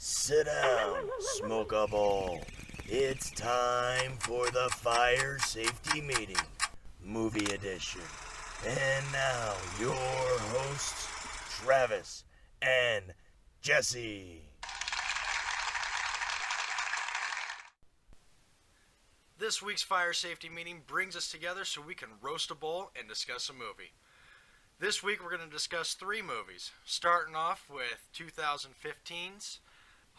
Sit down, smoke a bowl. It's time for the Fire Safety Meeting, Movie Edition. And now, your hosts, Travis and Jesse. This week's Fire Safety Meeting brings us together so we can roast a bowl and discuss a movie. This week we're going to discuss 3 movies, starting off with 2015's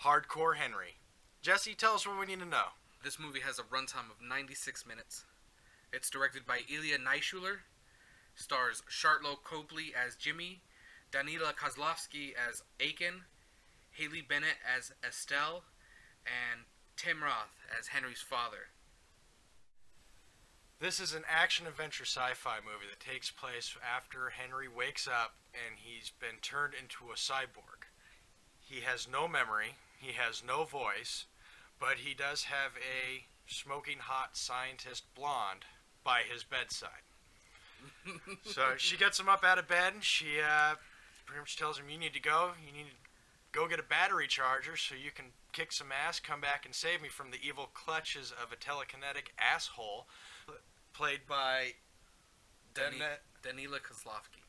Hardcore Henry. Jesse, tell us what we need to know. This movie has a runtime of 96 minutes. It's directed by Ilya Naishuller, stars Charlotte Copley as Jimmy, Danila Kozlovsky as Aiken, Haley Bennett as Estelle, and Tim Roth as Henry's father. This is an action-adventure sci-fi movie that takes place after Henry wakes up and he's been turned into a cyborg. He has no memory, he has no voice, but he does have a smoking hot scientist blonde by his bedside. So she gets him up out of bed and she pretty much tells him, you need to go get a battery charger so you can kick some ass, come back and save me from the evil clutches of a telekinetic asshole played by Danila Kozlovsky.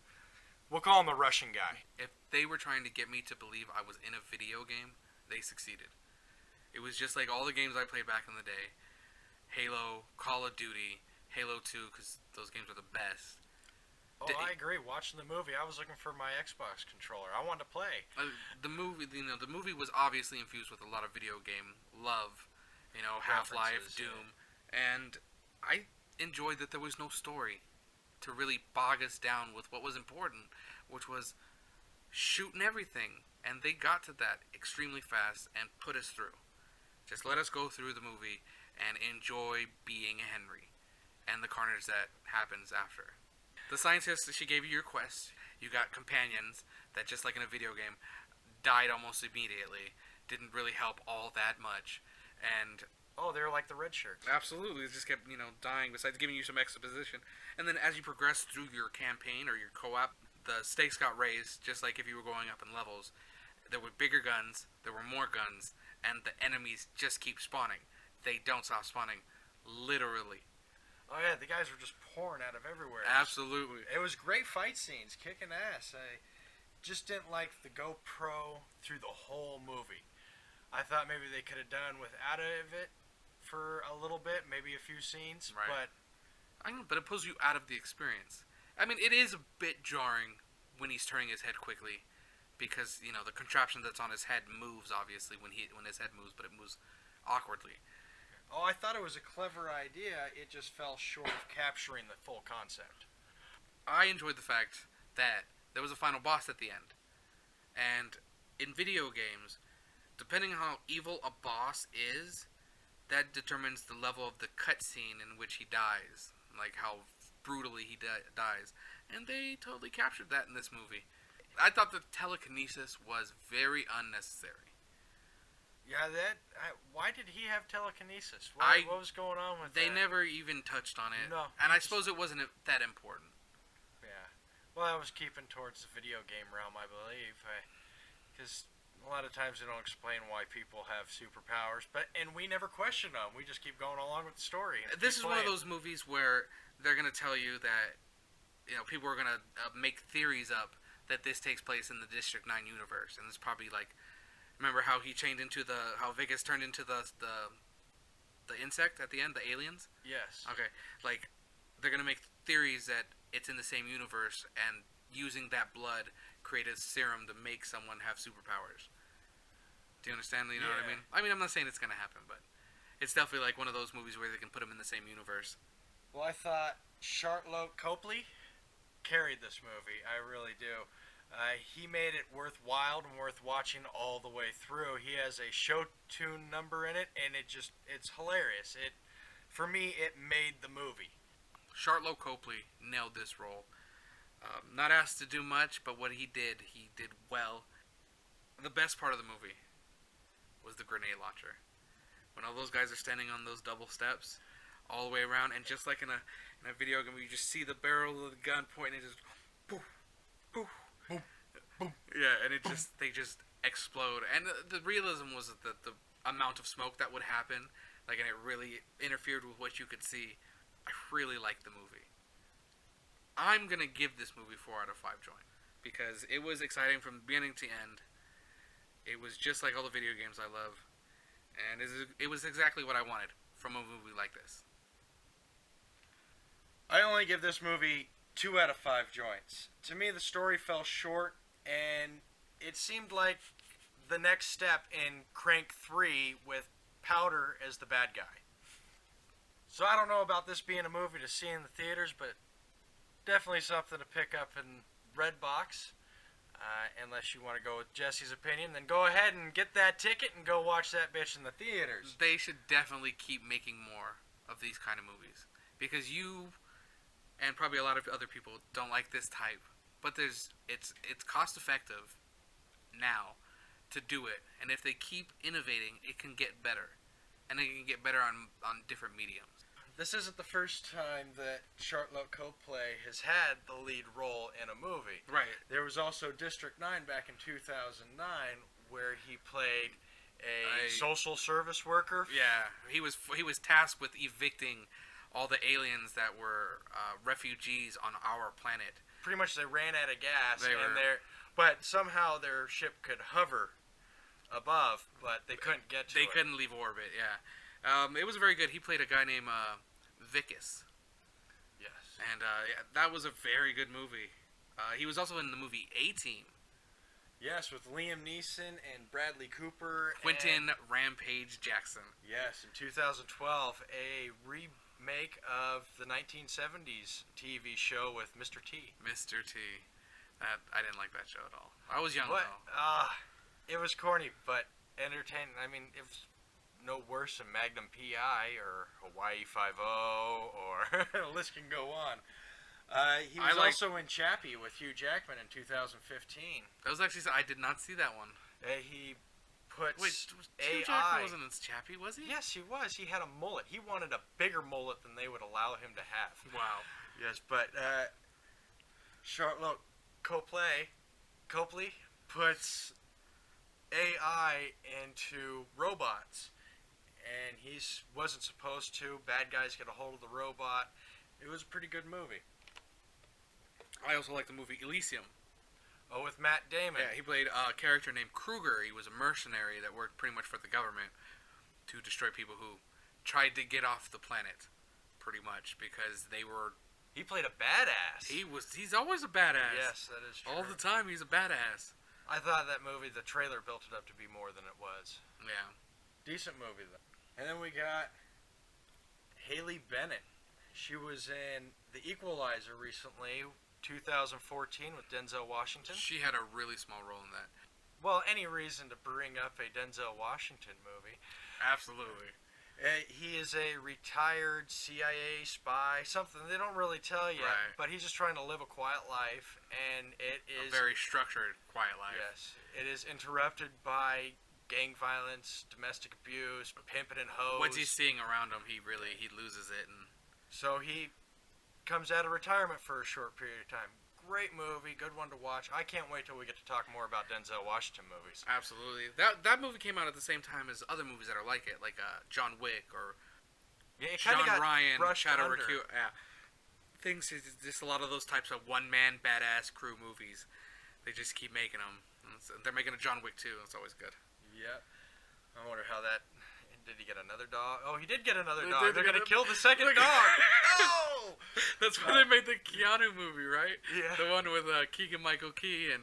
We'll call him the Russian guy. If they were trying to get me to believe I was in a video game, they succeeded. It was just like all the games I played back in the day. Halo, Call of Duty, Halo 2, because those games were the best. Oh, I agree. Watching the movie, I was looking for my Xbox controller. I wanted to play. The movie was obviously infused with a lot of video game love. Half-Life, Doom. And I enjoyed that there was no story to really bog us down with what was important, which was shooting everything. And they got to that extremely fast and put us through. Just let us go through the movie and enjoy being Henry and the carnage that happens after. The scientist, she gave you your quest. You got companions that, just like in a video game, died almost immediately. Didn't really help all that much. And oh, they're like the red shirts. Absolutely. It just kept, dying, besides giving you some exposition. And then as you progress through your campaign or your co-op, the stakes got raised, just like if you were going up in levels. There were bigger guns, there were more guns, and the enemies just keep spawning. They don't stop spawning. Literally. Oh yeah, the guys were just pouring out of everywhere. Absolutely. It was great fight scenes, kicking ass. I just didn't like the GoPro through the whole movie. I thought maybe they could have done without of it for a little bit, maybe a few scenes, right. But I know, but it pulls you out of the experience. I mean, it is a bit jarring when he's turning his head quickly, because the contraption that's on his head moves obviously when his head moves, but it moves awkwardly. Oh, I thought it was a clever idea. It just fell short of capturing the full concept. I enjoyed the fact that there was a final boss at the end. And in video games, depending on how evil a boss is, that determines the level of the cutscene in which he dies. Like how brutally he dies. And they totally captured that in this movie. I thought the telekinesis was very unnecessary. Yeah, why did he have telekinesis? What was going on with that? They never even touched on it. No. And I suppose it wasn't that important. Yeah. Well, I was keeping towards the video game realm, I believe. Because a lot of times they don't explain why people have superpowers. And we never question them. We just keep going along with the story. This is one of those movies where they're going to tell you that people are going to make theories up that this takes place in the District 9 universe. And it's probably like, remember how how Vegas turned into the insect at the end, the aliens? Yes. Okay, like, they're going to make theories that it's in the same universe, and using that blood create a serum to make someone have superpowers. Do you understand? You know what I mean? I mean, I'm not saying it's going to happen, but it's definitely like one of those movies where they can put them in the same universe. Well, I thought Charlotte Copley carried this movie. I really do. He made it worthwhile and worth watching all the way through. He has a show tune number in it, and it's hilarious. For me, it made the movie. Charlotte Copley nailed this role. Not asked to do much, but what he did well. The best part of the movie was the grenade launcher. When all those guys are standing on those double steps, all the way around, and just like in a video game, where you just see the barrel of the gun pointing, and just poof, poof. Boom, boom. Yeah, and they just explode. And the realism was that the amount of smoke that would happen, like, and it really interfered with what you could see. I really liked the movie. I'm gonna give this movie 4 out of 5 joint because it was exciting from beginning to end. It was just like all the video games I love, and it was exactly what I wanted from a movie like this. I only give this movie 2 out of 5 joints. To me, the story fell short, and It seemed like the next step in Crank 3 with Powder as the bad guy. So I don't know about this being a movie to see in the theaters, but definitely something to pick up in Redbox. Unless you want to go with Jesse's opinion, then go ahead and get that ticket and go watch that bitch in the theaters. They should definitely keep making more of these kind of movies because you and probably a lot of other people don't like this type, but it's cost effective now to do it, and if they keep innovating, it can get better, and it can get better on different mediums. This isn't the first time that Charlotte Copley has had the lead role in a movie. Right. There was also District 9 back in 2009 where he played a social service worker. Yeah, he was tasked with evicting all the aliens that were refugees on our planet. Pretty much they ran out of gas, but somehow their ship could hover above, but they couldn't get to it. They couldn't leave orbit, yeah. It was very good. He played a guy named Vicus. Yes. And yeah, that was a very good movie. He was also in the movie A-Team. Yes, with Liam Neeson and Bradley Cooper. Quentin Rampage Jackson. Yes, in 2012, a remake of the 1970s TV show with Mr. T. Mr. T. I didn't like that show at all. I was young, What? though. It was corny, but entertaining. I mean, it was no worse than Magnum P.I. or Hawaii Five-0, or the list can go on. He was also in Chappie with Hugh Jackman in 2015. That was actually... I did not see that one. He puts Wait, Hugh AI... Jackman wasn't in Chappie, was he? Yes, he was. He had a mullet. He wanted a bigger mullet than they would allow him to have. Wow. Yes, but Charlotte Copley puts AI into robots, and he wasn't supposed to. Bad guys get a hold of the robot. It was a pretty good movie. I also like the movie Elysium. Oh, with Matt Damon. Yeah, he played a character named Kruger. He was a mercenary that worked pretty much for the government to destroy people who tried to get off the planet, pretty much, because they were... He played a badass. He's always a badass. Yes, that is true. All the time, he's a badass. I thought that movie, the trailer built it up to be more than it was. Yeah. Decent movie, though. And then we got Haley Bennett. She was in The Equalizer recently, 2014, with Denzel Washington. She had a really small role in that. Well, any reason to bring up a Denzel Washington movie. Absolutely. He is a retired CIA spy, something they don't really tell you, Right. but he's just trying to live a quiet life, and it is... A very structured, quiet life. Yes. It is interrupted by gang violence, domestic abuse, pimping and hoes. Once he's seeing around him, he loses it. And So he comes out of retirement for a short period of time. Great movie, good one to watch. I can't wait till we get to talk more about Denzel Washington movies. absolutely. That movie came out at the same time as other movies that are like it, like John Wick or Yeah, it John kinda got Ryan, brushed Shadow under. Recruit. Yeah. Things, just a lot of those types of one-man badass crew movies. They just keep making them. They're making a John Wick too. It's always good. Yep. I wonder how that... Did he get another dog? Oh, he did get another They dog. did They're get going to a- kill the second Look- dog. No! That's why they made the Keanu movie, right? Yeah. The one with Keegan-Michael Key and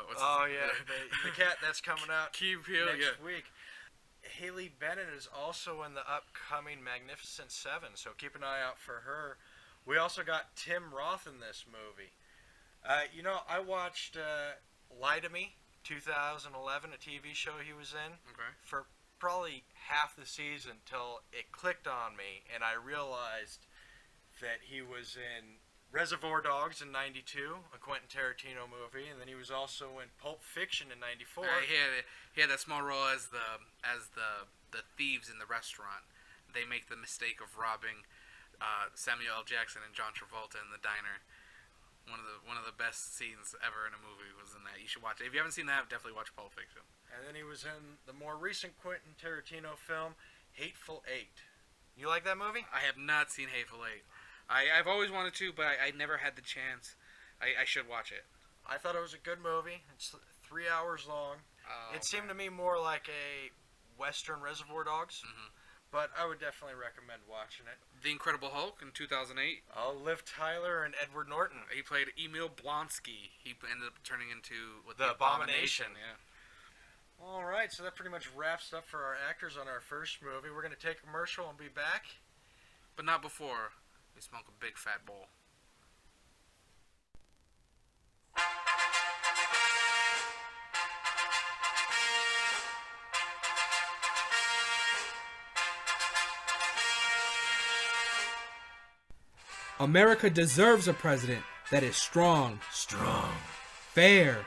what's Oh, his yeah. The cat that's coming out Key Peele, next yeah. week. Haley Bennett is also in the upcoming Magnificent Seven, so keep an eye out for her. We also got Tim Roth in this movie. I watched Lie to Me, 2011, a TV show he was in, Okay. for probably half the season till it clicked on me, and I realized that he was in Reservoir Dogs in '92, a Quentin Tarantino movie, and then he was also in Pulp Fiction in '94. He had that small role as the thieves in the restaurant. They make the mistake of robbing Samuel L. Jackson and John Travolta in the diner. One of the best scenes ever in a movie was in that. You should watch it. If you haven't seen that, definitely watch Pulp Fiction. And then he was in the more recent Quentin Tarantino film, Hateful Eight. You like that movie? I have not seen Hateful Eight. I've always wanted to, but I never had the chance. I should watch it. I thought it was a good movie. It's 3 hours long. Oh, It seemed to me more like a Western Reservoir Dogs, but I would definitely recommend watching it. The Incredible Hulk in 2008. Oh, Liv Tyler and Edward Norton. He played Emil Blonsky. He ended up turning into The Abomination. Yeah. All right, so that pretty much wraps up for our actors on our first movie. We're going to take a commercial and be back. But not before we smoke a big fat bowl. America deserves a president that is strong, fair,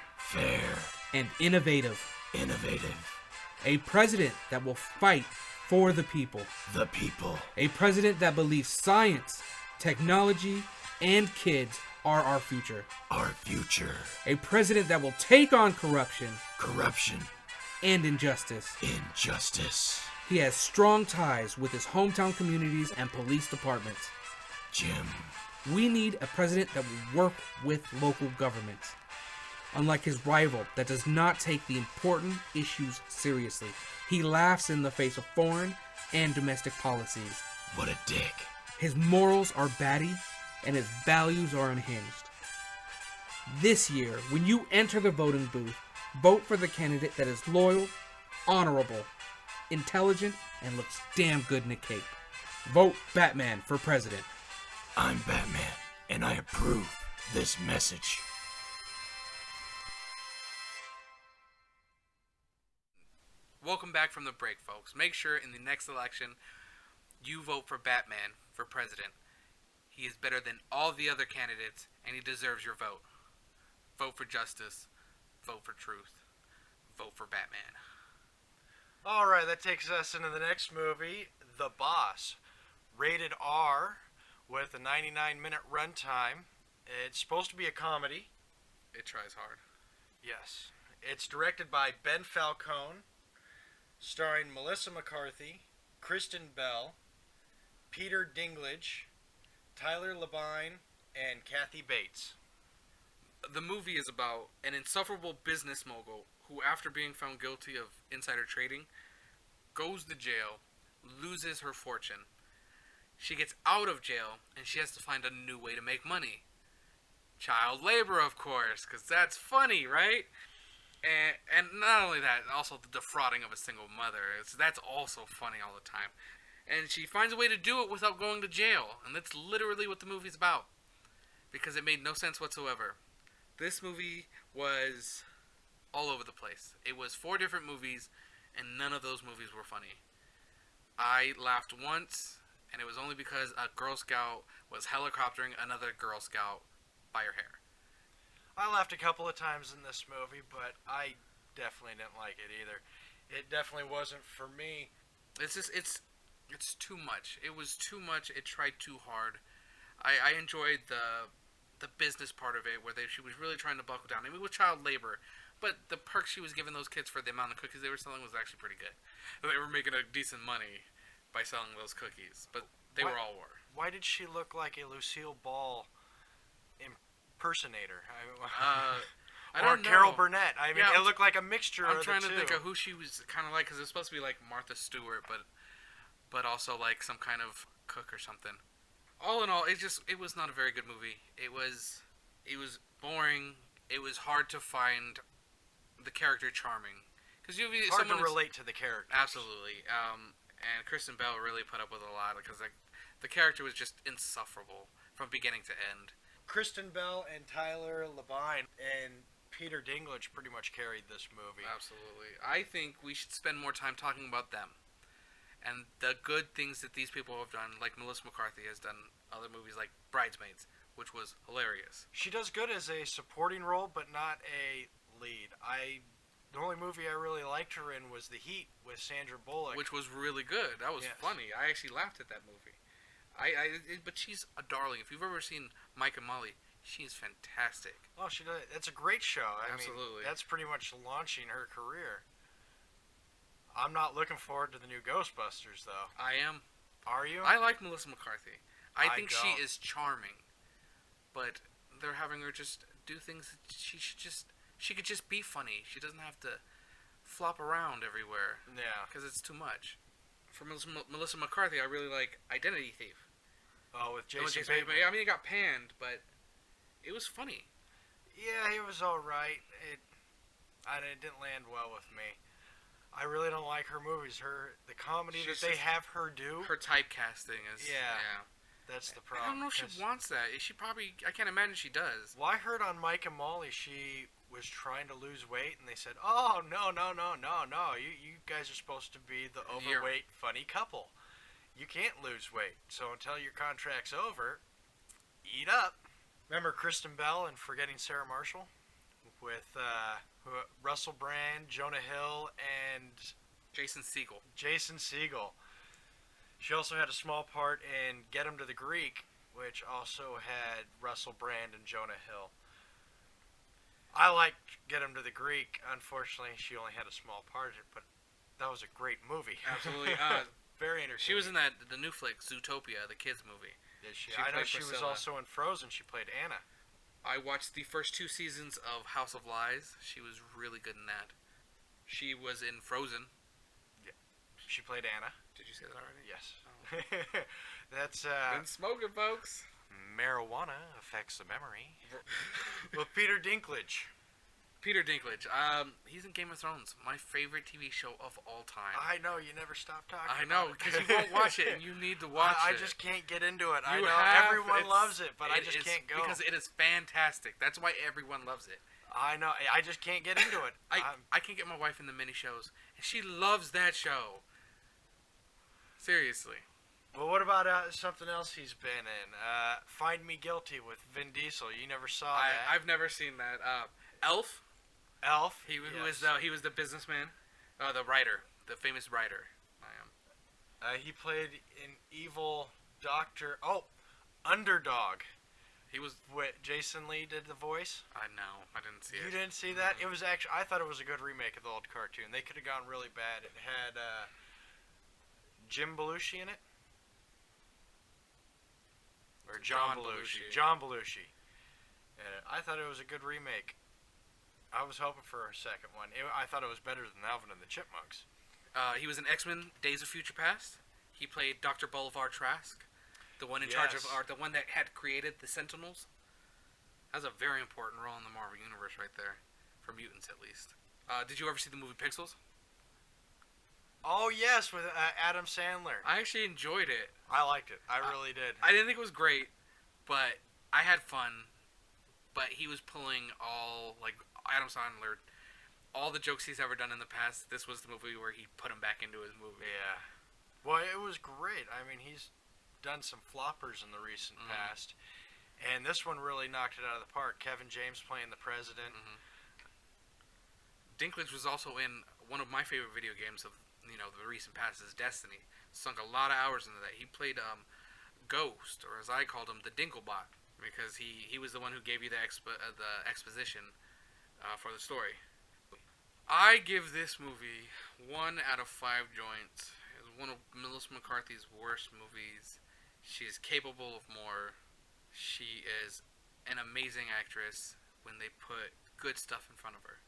and innovative. A president that will fight for the people. A president that believes science, technology, and kids are our future. A president that will take on corruption and injustice. He has strong ties with his hometown communities and police departments. Jim. We need a president that will work with local governments. Unlike his rival that does not take the important issues seriously. He laughs in the face of foreign and domestic policies. What a dick. His morals are batty and his values are unhinged. This year, when you enter the voting booth, vote for the candidate that is loyal, honorable, intelligent, and looks damn good in a cape. Vote Batman for president. I'm Batman, and I approve this message. Welcome back from the break, folks. Make sure in the next election you vote for Batman for president. He is better than all the other candidates, and he deserves your vote. Vote for justice. Vote for truth. Vote for Batman. All right, that takes us into the next movie, The Boss. Rated R with a 99-minute runtime. It's supposed to be a comedy. It tries hard. Yes. It's directed by Ben Falcone, starring Melissa McCarthy, Kristen Bell, Peter Dinklage, Tyler Labine, and Kathy Bates. The movie is about an insufferable business mogul who, after being found guilty of insider trading, goes to jail, loses her fortune. She gets out of jail, and she has to find a new way to make money. Child labor, of course, because that's funny, right? And not only that, also the defrauding of a single mother. That's also funny all the time. And she finds a way to do it without going to jail. And that's literally what the movie's about. Because it made no sense whatsoever. This movie was all over the place. It was 4 different movies, and none of those movies were funny. I laughed once, and it was only because a Girl Scout was helicoptering another Girl Scout by her hair. I laughed a couple of times in this movie, but I definitely didn't like it either. It definitely wasn't for me. It's too much. It was too much. It tried too hard. I enjoyed the business part of it, where she was really trying to buckle down. I mean, with child labor, but the perks she was giving those kids for the amount of cookies they were selling was actually pretty good. They were making a decent money by selling those cookies, but they were all war. Why did she look like a Lucille Ball impersonator? I or don't know. Carol Burnett. I mean, Yeah, it looked like a mixture I'm of trying the to two. think of who she was kind of like, because it was supposed to be like Martha Stewart, but also like some kind of cook or something. All in all, it was not a very good movie. It was boring. It was hard to find the character charming, because hard to relate to the characters. Absolutely. And Kristen Bell really put up with a lot, because the character was just insufferable from beginning to end. Kristen Bell and Tyler Labine and Peter Dinklage pretty much carried this movie. Absolutely. I think we should spend more time talking about them and the good things that these people have done, like Melissa McCarthy has done other movies like Bridesmaids, which was hilarious. She does good as a supporting role, but not a lead. The only movie I really liked her in was The Heat with Sandra Bullock. Which was really good. That was funny. I actually laughed at that movie. But she's a darling. If you've ever seen Mike and Molly, She is fantastic. Oh, she does. That's a great show. I Absolutely. mean, that's pretty much launching her career. I'm not looking forward to the new Ghostbusters, though. I am. Are you? I like Melissa McCarthy. I think she don't. is charming, but they're having her just do things that she could just be funny. She doesn't have to flop around everywhere. Yeah. Because it's too much. For Melissa McCarthy, I really like Identity Thief. Oh, with No, Jason Bateman. Bateman. I mean, it got panned, but it was funny. Yeah, it was all right. It didn't land well with me. I really don't like her movies. The comedy She's that they just- have her do. Her typecasting is... Yeah. That's the I problem. don't know if she 'cause- wants that. She probably... I can't imagine she does. Well, I heard on Mike and Molly she was trying to lose weight, and they said, "Oh no. You guys are supposed to be the overweight funny couple. You can't lose weight. So until your contract's over, eat up." Remember Kristen Bell and Forgetting Sarah Marshall with Russell Brand, Jonah Hill, and Jason Segel. Jason Segel. She also had a small part in Get 'Em to the Greek, which also had Russell Brand and Jonah Hill. I liked Get 'Em to the Greek. Unfortunately, she only had a small part in it, but that was a great movie. Absolutely. Very entertaining. She was in the new flick, Zootopia, the kids movie. Did she? she I know played she was Priscilla. also in Frozen. She played Anna. I watched the first 2 seasons of House of Lies. She was really good in that. She was in Frozen. She played Anna. Did you say that already? Yes. Oh. That's Been smoking, folks. marijuana affects the memory. Well, Peter Dinklage. Peter Dinklage. He's in Game of Thrones, my favorite TV show of all time. I know you never stop talking. I know, about it. because you won't watch it, and you need to watch I it. just can't get into it. I You know have- everyone it's- loves it, but I it just is- can't go. Because it is fantastic. That's why everyone loves it. I know. I just can't get into it. I can get my wife in the mini shows, and she loves that show. Seriously. Well, what about something else he's been in? Find Me Guilty with Vin Diesel. You never saw that. I've never seen that. Elf. Elf. He yes. was the businessman, the writer, the famous writer. I am. He played an evil doctor. Oh, Underdog. He was. What Jason Lee did the voice. I know. I didn't see You it. didn't see that? It was actually. I thought it was a good remake of the old cartoon. They could have gone really bad. It had Jim Belushi in it, or John Belushi. John Belushi. I thought it was a good remake. I was hoping for a second one. I thought it was better than Alvin and the Chipmunks. He was in X-Men: Days of Future Past. He played Dr. Bolivar Trask, the one in charge of, Yes. or the one that had created the Sentinels. That's a very important role in the Marvel Universe right there, for mutants at least. Did you ever see the movie Pixels? Oh yes, with Adam Sandler. I actually enjoyed it. I liked it. I really did. I didn't think it was great, but I had fun. But he was pulling all, like, Adam Sandler, all the jokes he's ever done in the past. This was the movie where he put him back into his movie. Yeah. Well, it was great. I mean, he's done some floppers in the recent past, and this one really knocked it out of the park. Kevin James playing the president. Dinklage was also in one of my favorite video games of, the recent past, is Destiny. Sunk a lot of hours into that. He played Ghost, or as I called him, the Dinklebot, because he was the one who gave you the exposition for the story. I give this movie 1 out of 5 joints. It's one of Melissa McCarthy's worst movies. She's capable of more. She is an amazing actress when they put good stuff in front of her.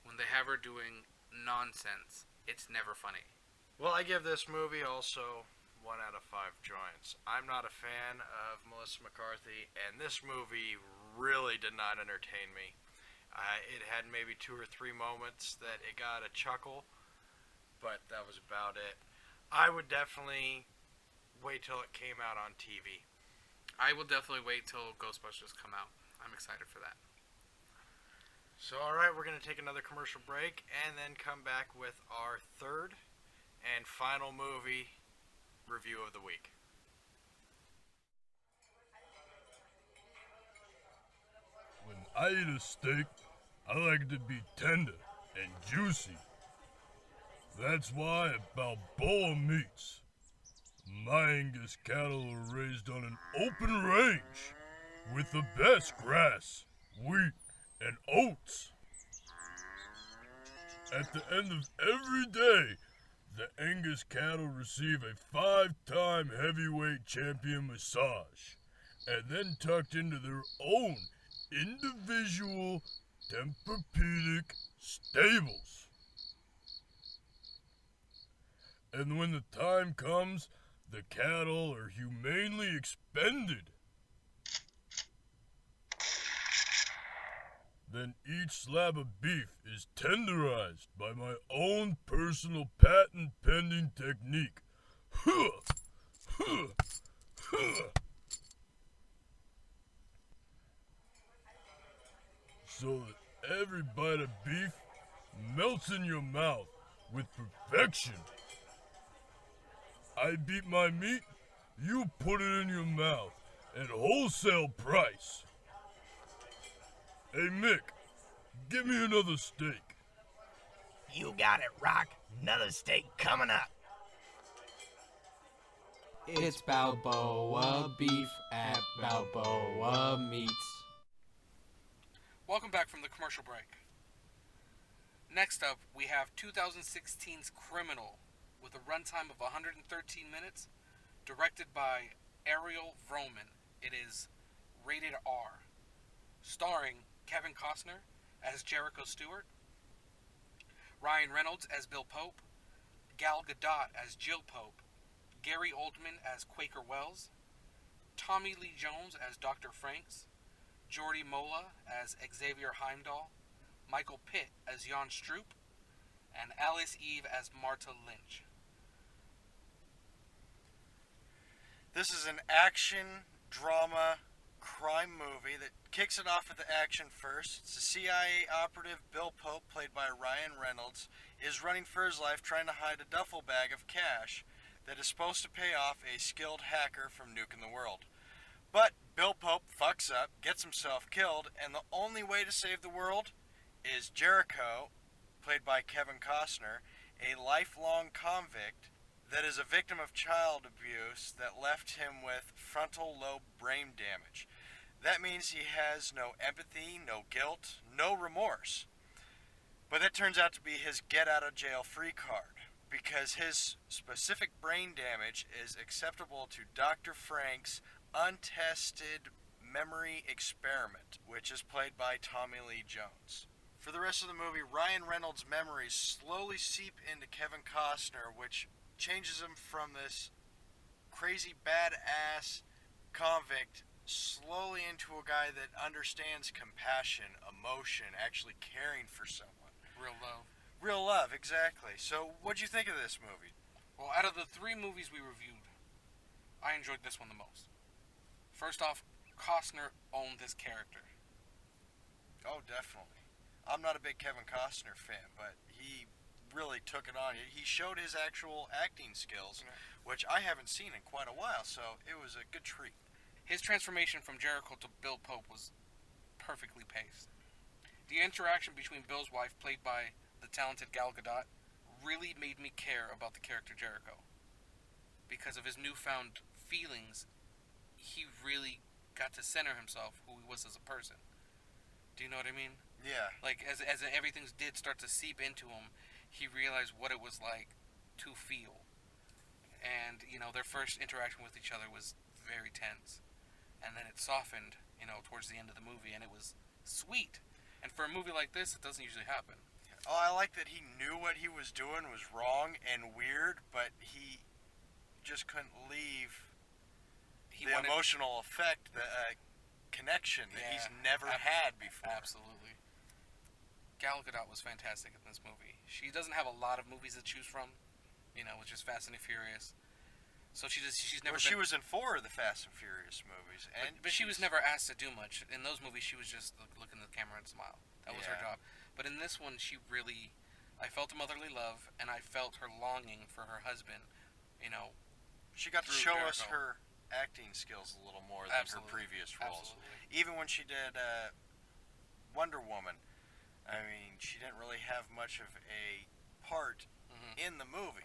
When they have her doing nonsense, it's never funny. Well, I give this movie also 1 out of 5 joints. I'm not a fan of Melissa McCarthy, and this movie really did not entertain me. It had maybe 2 or 3 moments that it got a chuckle, but that was about it. I would definitely wait till it came out on TV. I will definitely wait till Ghostbusters come out. I'm excited for that. So, alright, we're going to take another commercial break and then come back with our third and final movie review of the week. When I eat a steak, I like it to be tender and juicy. That's why at Balboa Meats, my Angus cattle are raised on an open range with the best grass, wheat, and oats. At the end of every day, the Angus cattle receive a 5-time heavyweight champion massage, and then tucked into their own individual Tempur-Pedic stables. And when the time comes, the cattle are humanely expended. Then each slab of beef is tenderized by my own personal patent-pending technique. So that every bite of beef melts in your mouth with perfection. I beat my meat, you put it in your mouth at wholesale price. Hey Mick, give me another steak. You got it, Rock. Another steak coming up. It's Balboa Beef at Balboa Meats. Welcome back from the commercial break. Next up, we have 2016's Criminal, with a runtime of 113 minutes, directed by Ariel Vroman. It is rated R. Starring Kevin Costner as Jericho Stewart, Ryan Reynolds as Bill Pope, Gal Gadot as Jill Pope, Gary Oldman as Quaker Wells, Tommy Lee Jones as Dr. Franks, Jordi Mola as Xavier Heimdall, Michael Pitt as Jan Stroop, and Alice Eve as Marta Lynch. This is an action, drama, crime movie that kicks it off with the action first. It's a CIA operative, Bill Pope, played by Ryan Reynolds, is running for his life trying to hide a duffel bag of cash that is supposed to pay off a skilled hacker from nuking the world. But Bill Pope fucks up, gets himself killed, and the only way to save the world is Jericho, played by Kevin Costner, a lifelong convict that is a victim of child abuse that left him with frontal lobe brain damage. That means he has no empathy, no guilt, no remorse. But that turns out to be his get out of jail free card, because his specific brain damage is acceptable to Dr. Frank's untested memory experiment, which is played by Tommy Lee Jones. For the rest of the movie, Ryan Reynolds' memories slowly seep into Kevin Costner, which changes him from this crazy badass convict slowly into a guy that understands compassion, emotion, actually caring for someone. Real love. Real love, exactly. So, what'd you think of this movie? Well, out of the 3 movies we reviewed, I enjoyed this one the most. First off, Costner owned this character. Oh, definitely. I'm not a big Kevin Costner fan, but he really took it on. He showed his actual acting skills, which I haven't seen in quite a while, so it was a good treat. His transformation from Jericho to Bill Pope was perfectly paced. The interaction between Bill's wife, played by the talented Gal Gadot, really made me care about the character Jericho. Because of his newfound feelings, he really got to center himself, who he was as a person. Do you know what I mean? Yeah. Like, as everything did start to seep into him, he realized what it was like to feel. And, their first interaction with each other was very tense. And then it softened, towards the end of the movie, and it was sweet. And for a movie like this, it doesn't usually happen. Oh, I like that he knew what he was doing was wrong and weird, but he just couldn't leave the emotional effect, the connection that he's never had before. Absolutely. Gal Gadot was fantastic in this movie. She doesn't have a lot of movies to choose from, with just Fast and the Furious. So she's never. She was in 4 of the Fast and Furious movies, but she was never asked to do much. In those movies, she was just looking at the camera and smile. That was her job. But in this one, I felt a motherly love, and I felt her longing for her husband. She got to show us her acting skills a little more than her previous roles. Absolutely. Even when she did Wonder Woman, I mean, she didn't really have much of a part in the movie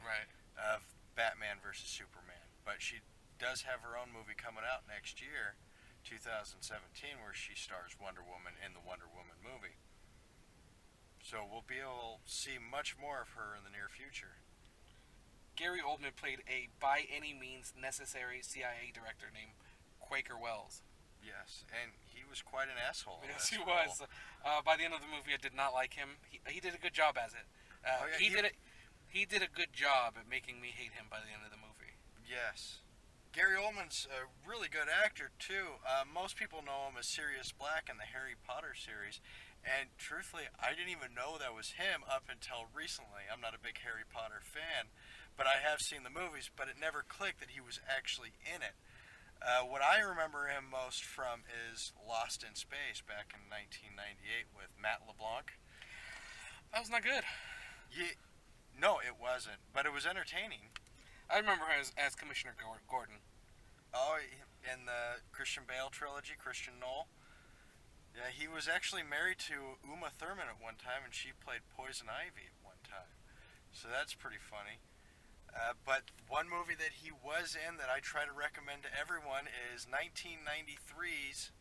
of Batman versus Superman. But she does have her own movie coming out next year 2017, where she stars Wonder Woman in the Wonder Woman movie. So we'll be able to see much more of her in the near future. Gary Oldman played a by any means necessary CIA director named Quaker Wells. Yes, and he was quite an asshole. Yes, he was. By the end of the movie, I did not like him. He did a good job as it. He did a good job at making me hate him by the end of the movie. Yes. Gary Oldman's a really good actor, too. Most people know him as Sirius Black in the Harry Potter series. And truthfully, I didn't even know that was him up until recently. I'm not a big Harry Potter fan, but I have seen the movies, but it never clicked that he was actually in it. What I remember him most from is Lost in Space back in 1998 with Matt LeBlanc. That was not good. No, it wasn't, but it was entertaining. I remember her as Commissioner Gordon. Oh, in the Christian Bale trilogy, Christian Knoll. Yeah, he was actually married to Uma Thurman at one time, and she played Poison Ivy at one time. So that's pretty funny. But one movie that he was in that I try to recommend to everyone is 1993's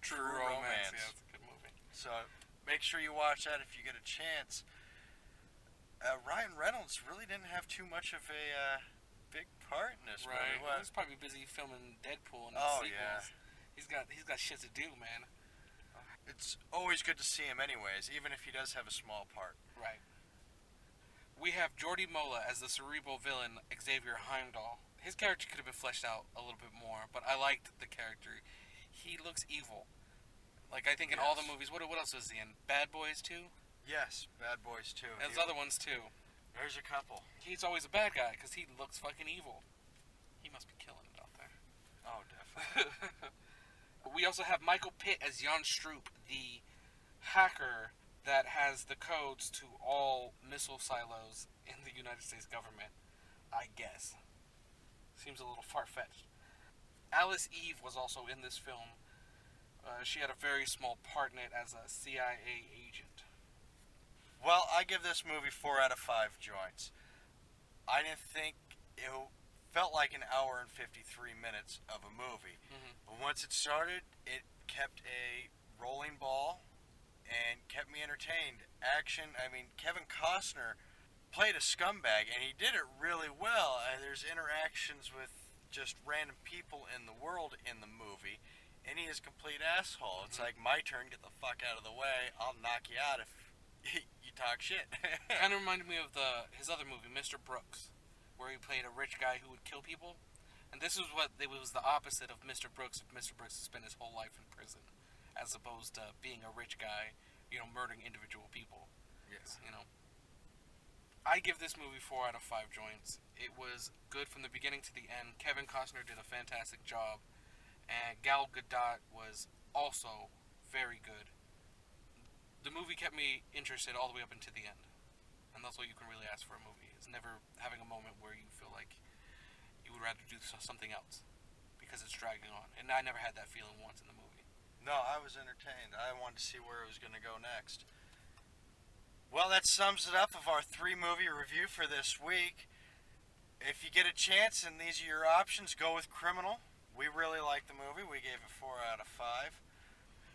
True Romance. Yeah, it's a good movie. So make sure you watch that if you get a chance. Ryan Reynolds really didn't have too much of a big part in this movie. Right, he's probably busy filming Deadpool and sequels. Yeah. He's got shit to do, man. It's always good to see him anyways, even if he does have a small part. Right. We have Jordi Mola as the cerebral villain, Xavier Heimdall. His character could have been fleshed out a little bit more, but I liked the character. He looks evil. Like, I think in all the movies, what else was he in? Bad Boys 2? Yes, Bad Boys 2. There's other ones too. There's a couple. He's always a bad guy because he looks fucking evil. He must be killing it out there. Oh, definitely. We also have Michael Pitt as Jan Stroop, the hacker that has the codes to all missile silos in the United States government, I guess. Seems a little far-fetched. Alice Eve was also in this film. She had a very small part in it as a CIA agent. Well, I give this movie 4 out of 5 joints. I didn't think it felt like an hour and 53 minutes of a movie. Mm-hmm. But once it started, it kept a rolling ball and kept me entertained. Action, I mean, Kevin Costner played a scumbag, and he did it really well. There's interactions with just random people in the world in the movie, and he is a complete asshole. It's like, my turn, get the fuck out of the way, I'll knock you out if you talk shit. Kind of reminded me of his other movie, Mr. Brooks, where he played a rich guy who would kill people. And this was the opposite of Mr. Brooks if Mr. Brooks had spent his whole life in prison, as opposed to being a rich guy, murdering individual people. Yes. I give this movie 4 out of 5 joints. It was good from the beginning to the end. Kevin Costner did a fantastic job, and Gal Gadot was also very good. The movie kept me interested all the way up into the end, and that's all you can really ask for a movie. Is never having a moment where you feel like you would rather do something else because it's dragging on. And I never had that feeling once in the movie. No, I was entertained. I wanted to see where it was going to go next. Well, that sums it up of our 3-movie review for this week. If you get a chance and these are your options, go with Criminal. We really liked the movie. We gave it 4 out of 5.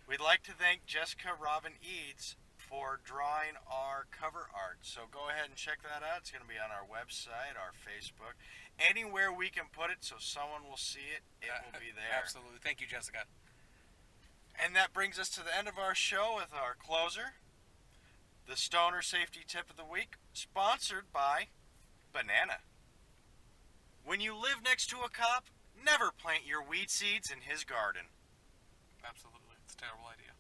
We'd like to thank Jessica Robin Eads for drawing our cover art. So go ahead and check that out. It's going to be on our website, our Facebook, anywhere we can put it so someone will see it. It will be there. Absolutely. Thank you, Jessica. And that brings us to the end of our show with our closer, the Stoner Safety Tip of the Week, sponsored by Banana. When you live next to a cop, never plant your weed seeds in his garden. Absolutely. It's a terrible idea.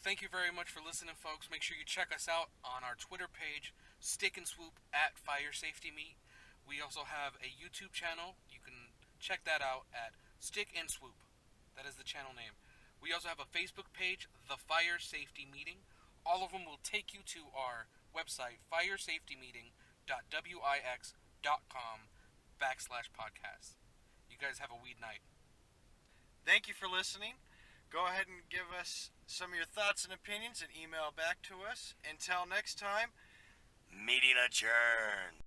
Thank you very much for listening, folks. Make sure you check us out on our Twitter page, Stick and Swoop at Fire Safety Meet. We also have a YouTube channel. You can check that out at Stick and Swoop. That is the channel name. We also have a Facebook page, The Fire Safety Meeting. All of them will take you to our website, firesafetymeeting.wix.com/podcast. You guys have a weed night. Thank you for listening. Go ahead and give us some of your thoughts and opinions and email back to us. Until next time, meeting adjourned.